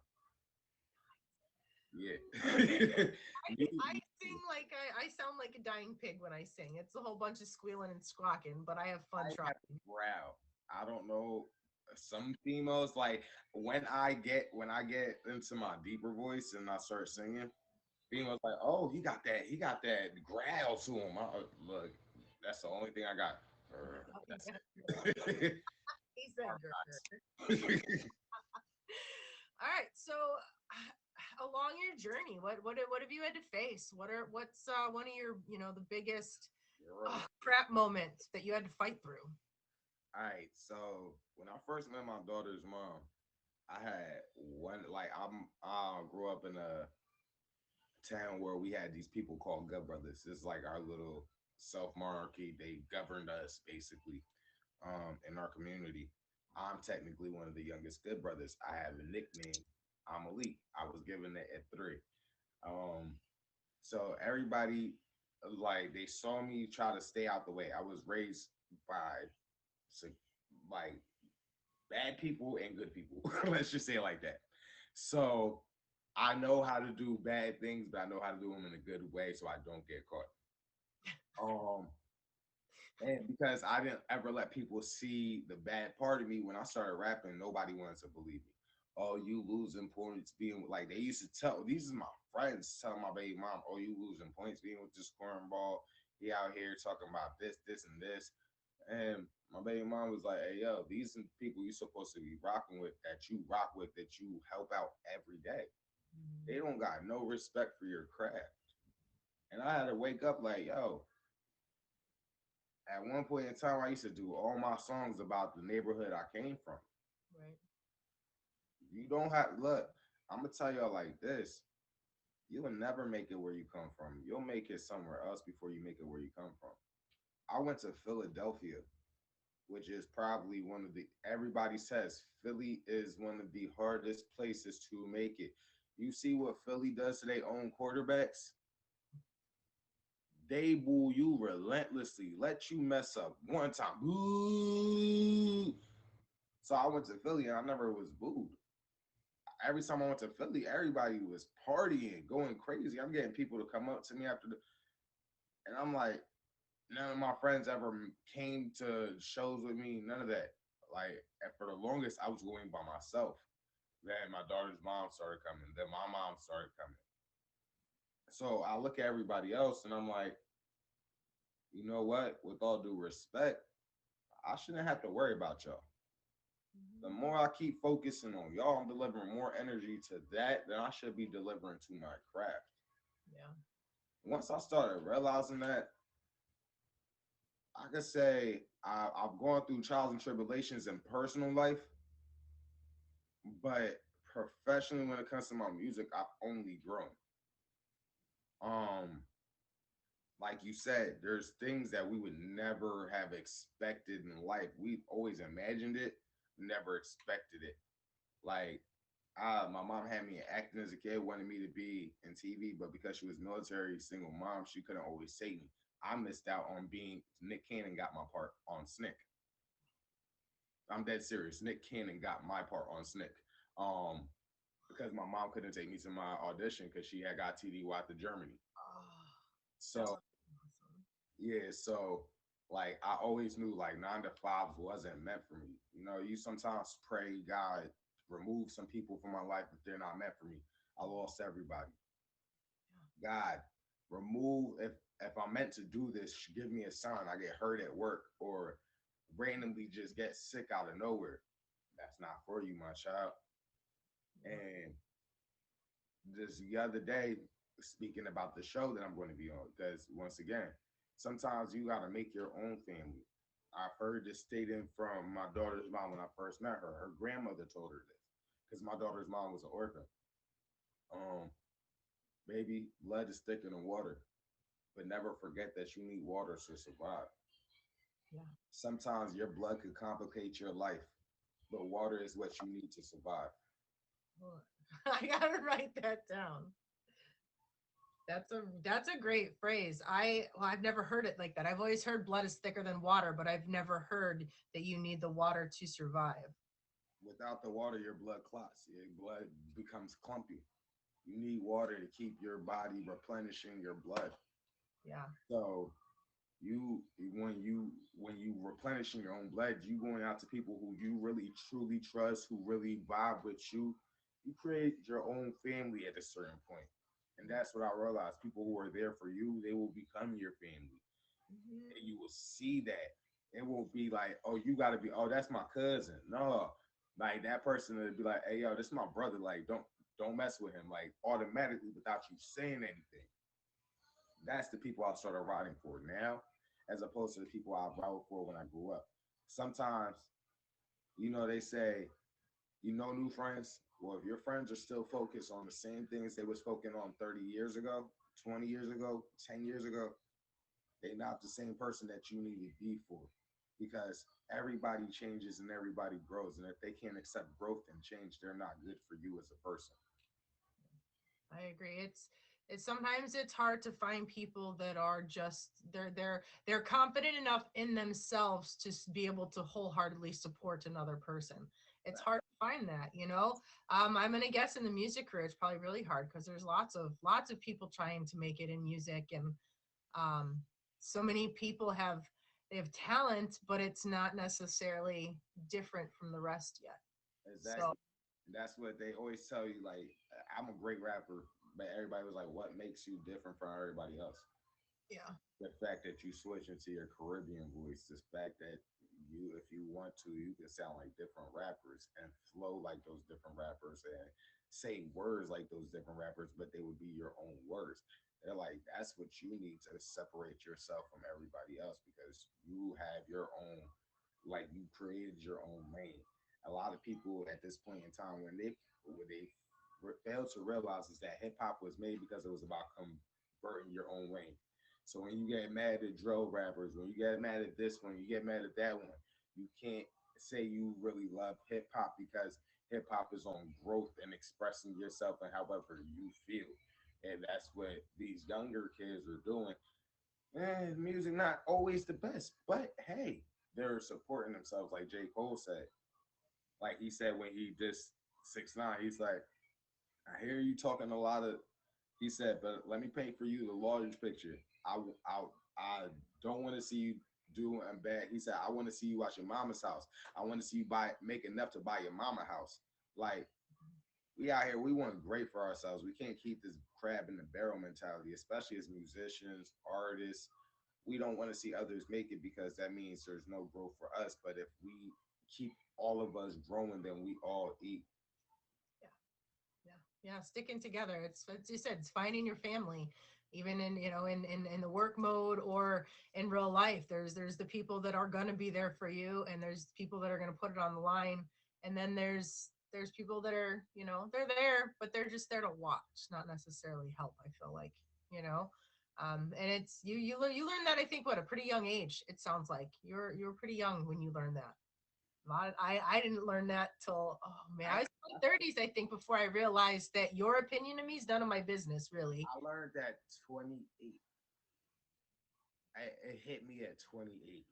Yeah. I sing like I sound like a dying pig when I sing. It's a whole bunch of squealing and squawking, but I have fun I trying. have a growl. I don't know. Some females like when I get into my deeper voice and I start singing, females like, oh, he got that growl to him. Look, that's the only thing I got. That's it. He said, "Grr." Argots. All right. So, along your journey, what have you had to face? What's one of your the biggest You're right. crap moments that you had to fight through? All right. So when I first met my daughter's mom, I had one like I grew up in a town where we had these people called gut brothers. It's like our little self monarchy. They governed us basically in our community. I'm technically one of the youngest good brothers. I have a nickname. I'm elite. I was given it at 3. Um, so everybody like they saw me try to stay out the way. I was raised by so, like bad people and good people. Let's just say it like that. So I know how to do bad things, but I know how to do them in a good way so I don't get caught. Um, and because I didn't ever let people see the bad part of me when I started rapping, nobody wanted to believe me. Oh, you losing points being like they used to tell these is my friends telling my baby mom, oh, you losing points being with this cornball. He out here talking about this, and this. And my baby mom was like, hey, yo, these are the people you're supposed to be rocking with that you rock with, that you help out every day. They don't got no respect for your craft. And I had to wake up like, yo, at one point in time, I used to do all my songs about the neighborhood I came from. Right. You don't have, look, I'm going to tell y'all like this. You'll never make it where you come from. You'll make it somewhere else before you make it where you come from. I went to Philadelphia, which is probably one of the, everybody says Philly is one of the hardest places to make it. You see what Philly does to their own quarterbacks? They boo you relentlessly, let you mess up one time. Boo. So I went to Philly and I never was booed. every time I went to Philly, everybody was partying, going crazy. I'm getting people to come up to me after the, and I'm like, none of my friends ever came to shows with me. None of that. Like, and for the longest, I was going by myself. Then my daughter's mom started coming. Then my mom started coming. So I look at everybody else and I'm like, you know what? With all due respect, I shouldn't have to worry about y'all. The Mhm. more I keep focusing on y'all, I'm delivering more energy to that than I should be delivering to my craft. Yeah. Once I started realizing that, I could say I've gone through trials and tribulations in personal life, but professionally, when it comes to my music, I've only grown. Um, like you said, there's things that we would never have expected in life. We've always imagined it, never expected it. Like, my mom had me acting as a kid, wanted me to be in TV, but because she was military, single mom, she couldn't always say me. I missed out on being Nick Cannon got my part on Snick. I'm dead serious. Nick Cannon got my part on Snick. Um, because my mom couldn't take me to my audition because she had got TDY to Germany. Oh, that So was awesome. yeah, so like I always knew like 9 to 5 wasn't meant for me. You know, you sometimes pray God remove some people from my life if they're not meant for me. I lost everybody. God remove if I'm meant to do this, give me a sign. I get hurt at work or randomly just get sick out of nowhere. That's not for you, my child. Yeah. And just the other day, speaking about the show that I'm going to be on, because once again, sometimes you got to make your own family. I've heard this statement from my daughter's mom when I first met her. Her grandmother told her this because my daughter's mom was an orphan. Um, Baby, blood is thicker than water, but never forget that you need water to survive. Yeah. Sometimes your blood could complicate your life, but water is what you need to survive. Well, I gotta write that down. That's a great phrase. I've never heard it like that. I've always heard blood is thicker than water, but I've never heard that you need the water to survive. Without the water, your blood clots. Your blood becomes clumpy. You need water to keep your body replenishing your blood. Yeah. So you when you replenishing your own blood, you going out to people who you really truly trust, who really vibe with you. You create your own family at a certain point. And that's what I realized. People who are there for you, they will become your family. Mhm. And you will see that. It won't be like, oh, you gotta be, oh, that's my cousin. No. Like that person will be like, hey yo, this is my brother. Like, don't mess with him. Like automatically without you saying anything. That's the people I've started riding for now, as opposed to the people I rode for when I grew up. Sometimes, they say, new friends. Well, if your friends are still focused on the same things they was focusing on 30 years ago, 20 years ago, 10 years ago, they're not the same person that you need to be for. Because everybody changes and everybody grows. And if they can't accept growth and change, they're not good for you as a person. I agree. It's sometimes it's hard to find people that are just they're confident enough in themselves to be able to wholeheartedly support another person. It's hard to find that, you know. I'm gonna guess in the music career, it's probably really hard because there's lots of people trying to make it in music, and um, so many people they have talent, but it's not necessarily different from the rest yet. So Exactly. That's what they always tell you. Like, I'm a great rapper, but everybody was like, what makes you different from everybody else? yeah, The fact that you switch into your Caribbean voice, the fact that if you want to, you can sound like different rappers and flow like those different rappers and say words like those different rappers, but they would be your own words. They're like, that's what you need to separate yourself from everybody else because you have your own, like you created your own lane. A lot of people at this point in time, when they fail to realize is that hip hop was made because it was about converting your own lane. So when you get mad at drill rappers, when you get mad at this one, you get mad at that one, you can't say you really love hip hop because hip hop is on growth and expressing yourself and however you feel. And that's what these younger kids are doing. Music not always the best, but hey, they're supporting themselves like J. Cole said. Like he said when he just 6ix9ine, he's like, I hear you talking a lot of. He said, but let me paint for you the large picture. I don't want to see you doing bad. He said, I want to see you watch your mama's house. I want to see you make enough to buy your mama house. Like we out here, we want great for ourselves. We can't keep this crab in the barrel mentality, especially as musicians, artists. We don't want to see others make it because that means there's no growth for us. But if we keep all of us growing, then we all eat. Yeah. Yeah, sticking together. It's you said, it's finding your family, even in, in the work mode or in real life. There's the people that are going to be there for you, and there's people that are going to put it on the line, and then there's people that are, they're there, but they're just there to watch, not necessarily help. I feel like, you know. And it's you learn that, I think, what, a pretty young age. It sounds like you were pretty young when you learned that. I didn't learn that till, oh man, I I, was in my 30s, I think, before I realized that your opinion of me is none of my business, really. I learned at 28. It hit me at 28.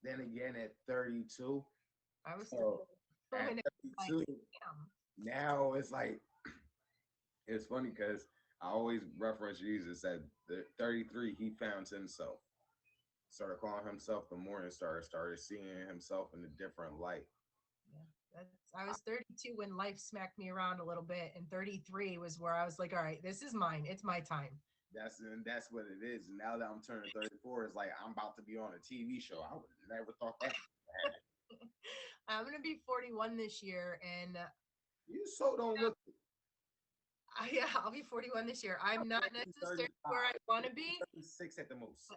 Then again at 32. I was 30 So at when it was like, 32, damn. now it's like it's funny because I always reference Jesus at the 33. He found himself, started calling himself the morning star, started seeing himself in a different light. Yeah, I was 32 when life smacked me around a little bit, and 33 was where I was like, all right, this is mine. It's my time. That's what it is. And now that I'm turning 34, it's like I'm about to be on a TV show. I would have never thought that would happen. I'm gonna be 41 this year, and You so don't look yeah, I'll be 41 this year. I'm not necessarily where 35, I want to be, 36 at the most.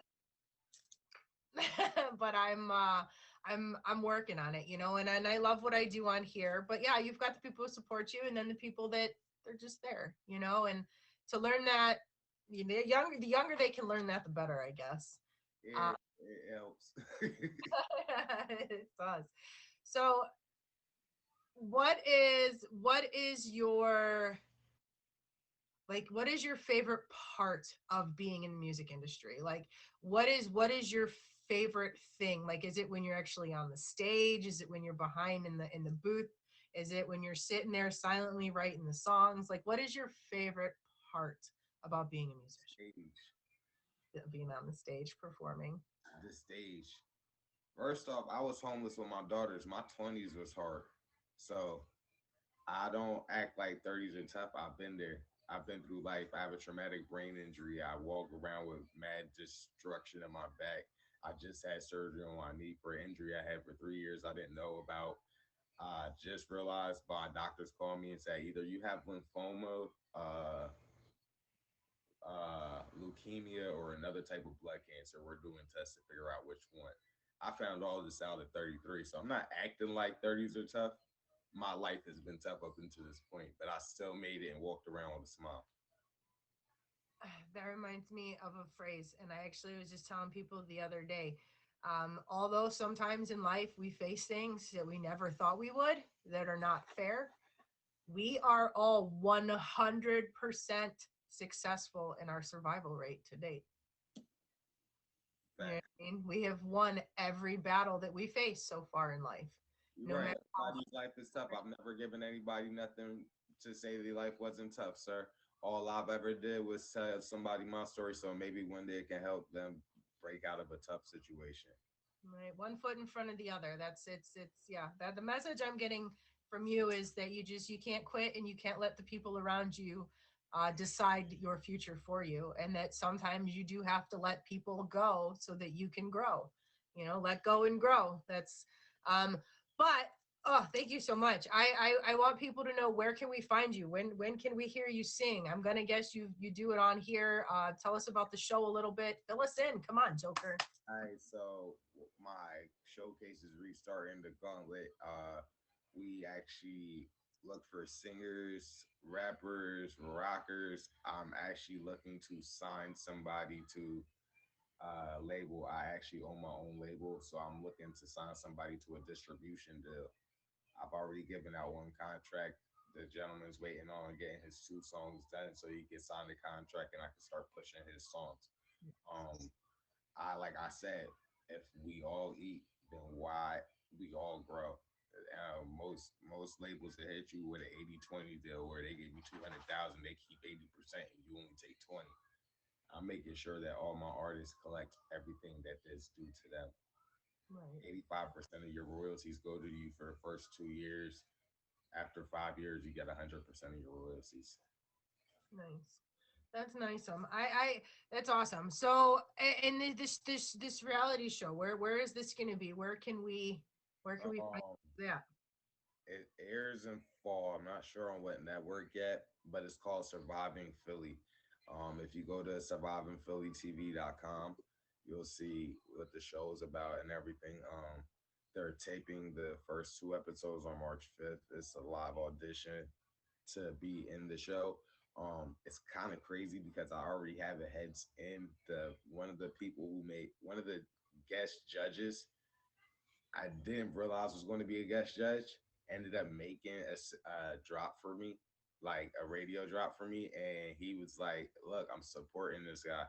but I'm working on it, and I love what I do on here. But yeah, you've got the people who support you, and then the people that they're just there, and to learn that, the younger they can learn that, the better, I guess. uh, It helps. it does. So what is your, like, what is your favorite part of being in the music industry? Like, what is your favorite thing? Like, is it when you're actually on the stage? Is it when you're behind in the booth? Is it when you're sitting there silently writing the songs? Like, what is your favorite part about being a musician? Stage. Being on the stage performing. The stage. First off, I was homeless with my daughters. My 20s was hard. So I don't act like 30s are tough. I've been there. I've been through life. I have a traumatic brain injury. I walk around with mad destruction in my back. I just had surgery on my knee for an injury I had for 3 years I didn't know about. I just realized my doctors called me and said either you have lymphoma, leukemia, or another type of blood cancer. We're doing tests to figure out which one. I found all this out at 33, so I'm not acting like 30s are tough. My life has been tough up until this point, but I still made it and walked around with a smile. That reminds me of a phrase, and I actually was just telling people the other day. Although sometimes in life we face things that we never thought we would, that are not fair, we are all 100% successful in our survival rate to date. You know what Fact. I mean? We have won every battle that we face so far in life. You're No right. matter how Everybody's life is tough. I've never given anybody nothing to say their life wasn't tough, sir. All I've ever did was tell somebody my story, so maybe one day it can help them break out of a tough situation. right, one foot in front of the other. That's it's yeah. That the message I'm getting from you is that you can't quit, and you can't let the people around you decide your future for you, and that sometimes you do have to let people go so that you can grow. Let go and grow. That's but oh, thank you so much. I want people to know, where can we find you? When can we hear you sing? I'm gonna guess you do it on here. Tell us about the show a little bit. Fill us in. Come on, Joker. All right, so my showcase is restarting the gauntlet. We actually look for singers, rappers, rockers. I'm actually looking to sign somebody to label. I actually own my own label, so I'm looking to sign somebody to a distribution deal. I've already given out one contract. The gentleman's waiting on getting his two songs done so he can sign the contract and I can start pushing his songs. Um, I like I said, if we all eat, then why we all grow? Most labels that hit you with an 80-20 deal where they give you 200,000, they keep 80% and you only take 20. I'm making sure that all my artists collect everything that is due to them. Right. 85% of your royalties go to you for the first 2 years. After 5 years, you get 100% of your royalties. Nice. That's nice. That's awesome. So, and this reality show, where is this going to be? Where can we find Um, that? it airs in fall. I'm not sure on what network yet, but it's called Surviving Philly. If you go to survivingphillytv.com, you'll see what the show is about and everything. They're taping the first two episodes on March 5th. It's a live audition to be in the show. It's kind of crazy because I already have a heads in. The one of the people who made one of the guest judges, I didn't realize was going to be a guest judge, ended up making a drop for me, like a radio drop for me, and he was like, "Look, I'm supporting this guy.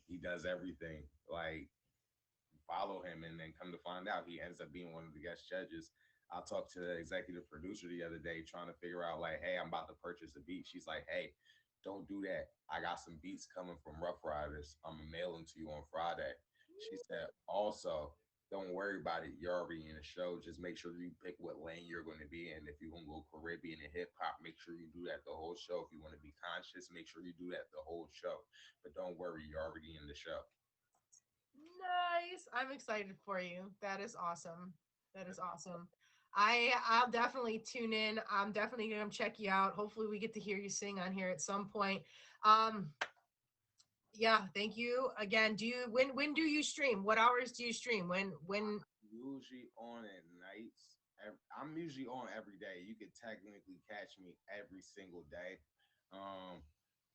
He does everything. Like, follow him," and then come to find out, he ends up being one of the guest judges. I talked to the executive producer the other day trying to figure out, like, hey, I'm about to purchase a beat. She's like, hey, don't do that. I got some beats coming from Rough Riders. I'm gonna mail them to you on Friday. She said, also, don't worry about it. You're already in a show. Just make sure you pick what lane you're going to be in. If you're going to go Caribbean and hip hop, make sure you do that the whole show. If you want to be conscious, make sure you do that the whole show. But don't worry, you're already in the show. Nice. I'm excited for you. That is awesome. That is awesome. I'll definitely tune in. I'm definitely gonna check you out. Hopefully we get to hear you sing on here at some point. Um yeah, thank you again. Do you when do you stream? What hours do you stream? When Usually on at nights. I'm usually on every day. You could technically catch me every single day. Um,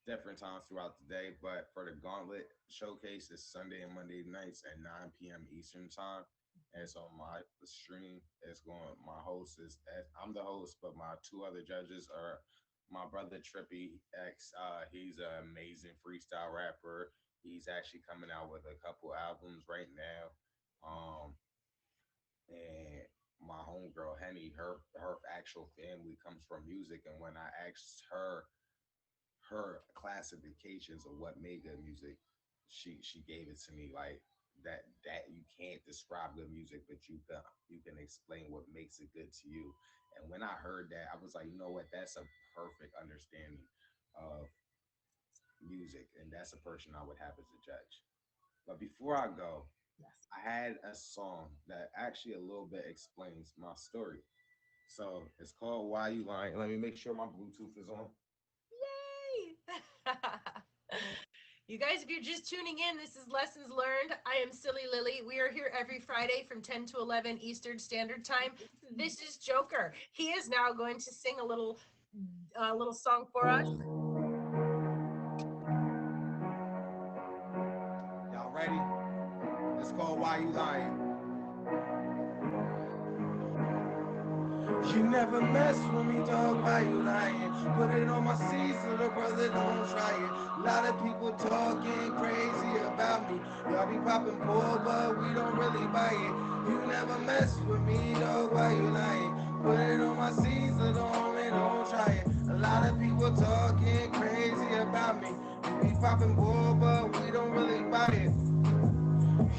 Different times throughout the day, but for the Gauntlet showcase, it's Sunday and Monday nights at 9 p.m. Eastern time. And so my stream is going. My host is I'm the host, but my two other judges are my brother Trippy X. He's an amazing freestyle rapper. He's actually coming out with a couple albums right now. And my homegirl Henny, her actual family comes from music, and when I asked her classifications of what made good music, she gave it to me like that you can't describe good music, but you can explain what makes it good to you. And when I heard that, I was like, you know what, that's a perfect understanding of music, and that's a person I would have as a judge. But before I go, yes. I had a song that actually a little bit explains my story. So it's called Why You Lying. Let me make sure my Bluetooth is on. Yay! You guys, if you're just tuning in, this is Lessons Learned. I am Silly Lily. We are here every Friday from 10 to 11 Eastern Standard Time. This is Joker. He is now going to sing a little song for us. Y'all ready? It's called Why You Lying. You never mess with me, dog, why you lying? Put it on my seat so the brother don't try it. A lot of people talking crazy about me. Y'all be popping bull, but we don't really buy it. You never mess with me, dog, why you lying? Put it on my seat so the homie don't try it. A lot of people talking crazy about me. You be popping bull, but we don't really buy it.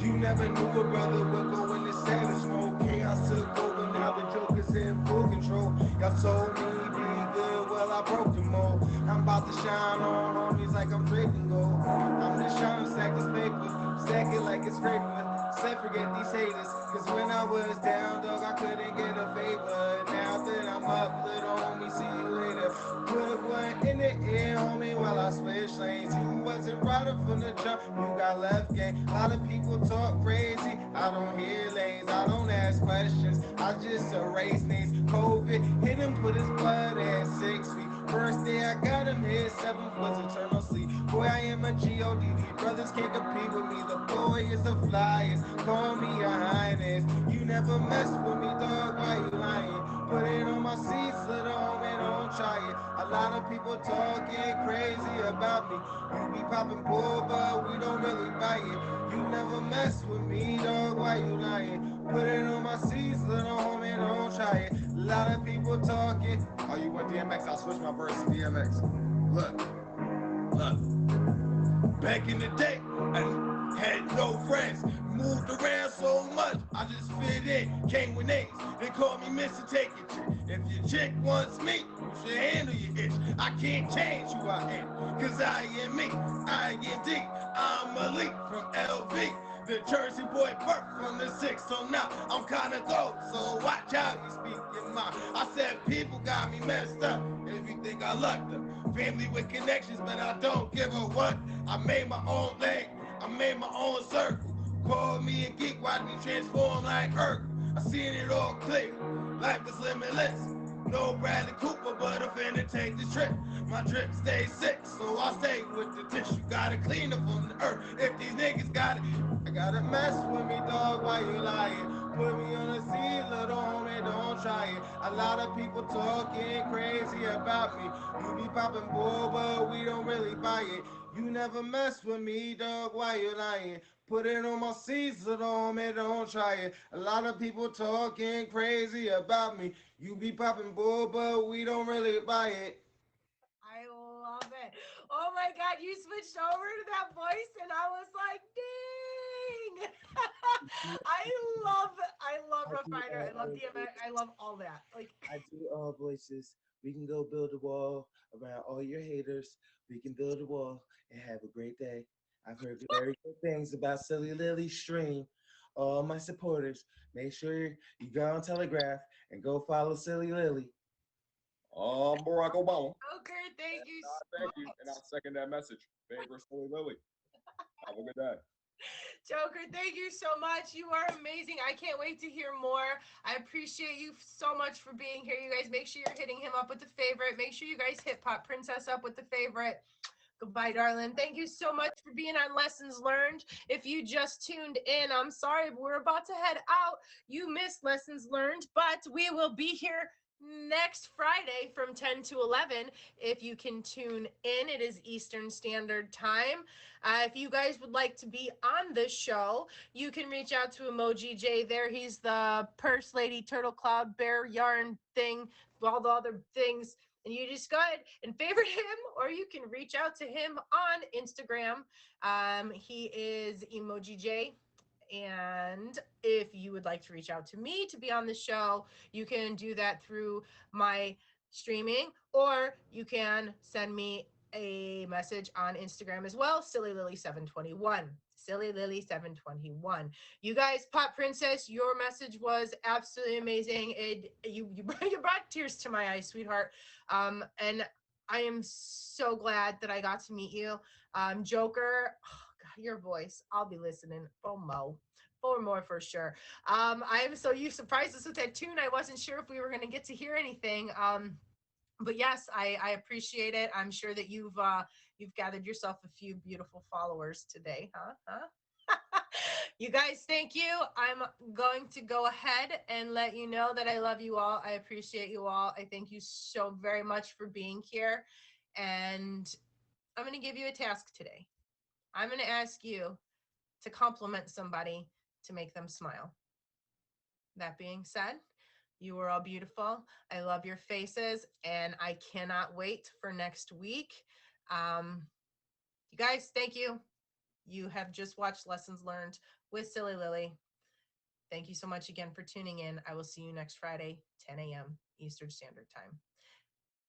You never knew a brother would go in the savage mode. Chaos took over, now the Joker's in full control. Y'all told me be good, well I broke the mold. I'm about to shine on homies like I'm dripping gold. I'm just trying to stack this paper, stack it like it's scraper. Said forget these haters, cause when I was down, dog, I couldn't get a favor. Now that I'm up, little homie, see you later. Put one in the air, homie, while I switch lanes. You wasn't right up from the jump, you got left game. A lot of people talk crazy, I don't hear lanes, I don't ask questions, I just erase names. COVID hit him, put his blood at 6 feet. First day I got him hit, 7th was eternal sleep. Boy, I am a G-O-D, these brothers can't compete with me. The boy is the flyest, call me a highness. You never mess with me, dog, why you lying? Put it on my seat so the homie don't try it. A lot of people talking crazy about me. You be popping bull, but we don't really buy it. You never mess with me, dog, why you lying? Put it on my seats, little homie, don't try it. A lot of people talking. Oh, you want DMX? I'll switch my verse to DMX. Look, look. Back in the day, I had no friends. Moved around so much, I just fit in. Came with names. They call me Mr. Take Your Chick. If your chick wants me, you should handle your itch. I can't change who I am, cause I am me. I am D. I'm Malik from LV. The Jersey boy birth from the six, so now I'm kinda cold. So watch how you speak your mind. I said people got me messed up. If you think I lucked them, family with connections, but I don't give a what. I made my own lane, I made my own circle. Call me a geek, watch me transform like Urkel. I seen it all clear, life is limitless. No Bradley Cooper, but I'm finna take the trip. My drip stays sick, so I stay with the tissue. Gotta clean up from the earth. If these niggas got it, I gotta mess with me, dog. Why you lying? Put me on the seat, little homie, don't try it. A lot of people talking crazy about me. You be popping bull, but we don't really buy it. You never mess with me, dog. Why you lying? Put it on my seats, little homie, don't try it. A lot of people talking crazy about me. You be popping bull, but we don't really buy it. I love it. Oh my God, you switched over to that voice, and I was like, ding. I love I Rough do Rider. all I love other DMX. I voices. love all that. Like, I do all voices. We can go build a wall around all your haters. We can build a wall and have a great day. I've heard very good things about Silly Lily stream. All my supporters, make sure you go on Telegraph and go follow Silly Lily. Barack Obama. Joker, thank you so Thank you, and I much. second that message. Favorite Silly Lily. Have a good day. Joker, thank you so much. You are amazing. I can't wait to hear more. I appreciate you so much for being here. You guys, make sure you're hitting him up with the favorite. Make sure you guys hit Pop Princess up with the favorite. Goodbye, darling. Thank you so much for being on Lessons Learned. If you just tuned in, I'm sorry, but we're about to head out. You missed Lessons Learned, but we will be here next Friday from 10 to 11. If you can tune in, it is Eastern Standard Time. If you guys would like to be on this show, you can reach out to Emoji J there. He's the purse lady, turtle cloud, bear yarn thing, all the other things. And you just go ahead and favorite him, or you can reach out to him on Instagram. He is Emoji J. And if you would like to reach out to me to be on the show, you can do that through my streaming, or you can send me a message on Instagram as well, Silly Lily 721. Silly Lily 721. You guys, Pop Princess, your message was absolutely amazing. You brought tears to my eyes, sweetheart. And I am so glad that I got to meet you. Joker, oh God, your voice. I'll be listening. FOMO. Four more for sure. I'm so you surprised us with that tune. I wasn't sure if we were gonna get to hear anything. But yes, I appreciate it. I'm sure that you've gathered yourself a few beautiful followers today, huh? You guys, thank you. I'm going to go ahead and let you know that I love you all. I appreciate you all. I thank you so very much for being here. And I'm going to give you a task today. I'm going to ask you to compliment somebody to make them smile. That being said, you are all beautiful. I love your faces, and I cannot wait for next week. Um, you guys, thank you. You have just watched Lessons Learned with Silly Lily. Thank you so much again for tuning in. I will see you next Friday, 10 a.m. Eastern Standard Time.